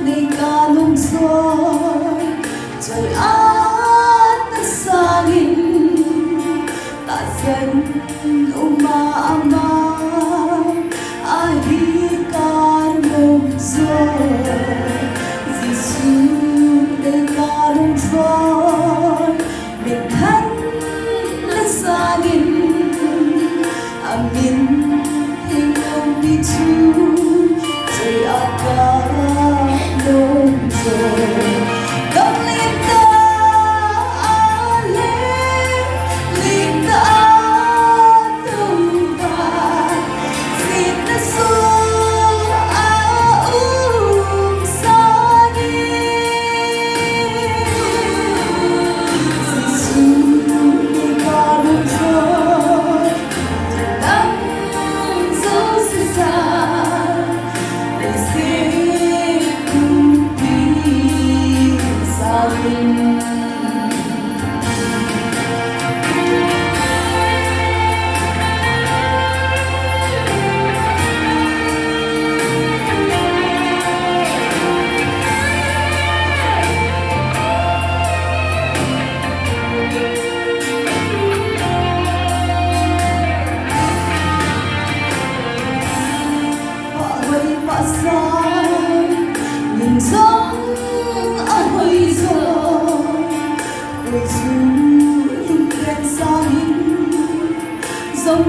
Nei Kanom Joi trời át sangin ta zen uma Nei Kanom Joi Jesu Nei Kanom Joi mình thân là sangin amin hình ông đi chu trời át Kanom Joi Đông lên ta lên ta tu va xin ta su sa đi Jesu Nei Kanom Joi nắng dấu sẽ xa để xin cùng đi xa mình. Nhìn giống ở hơi rồi Quay dù Kipgen giống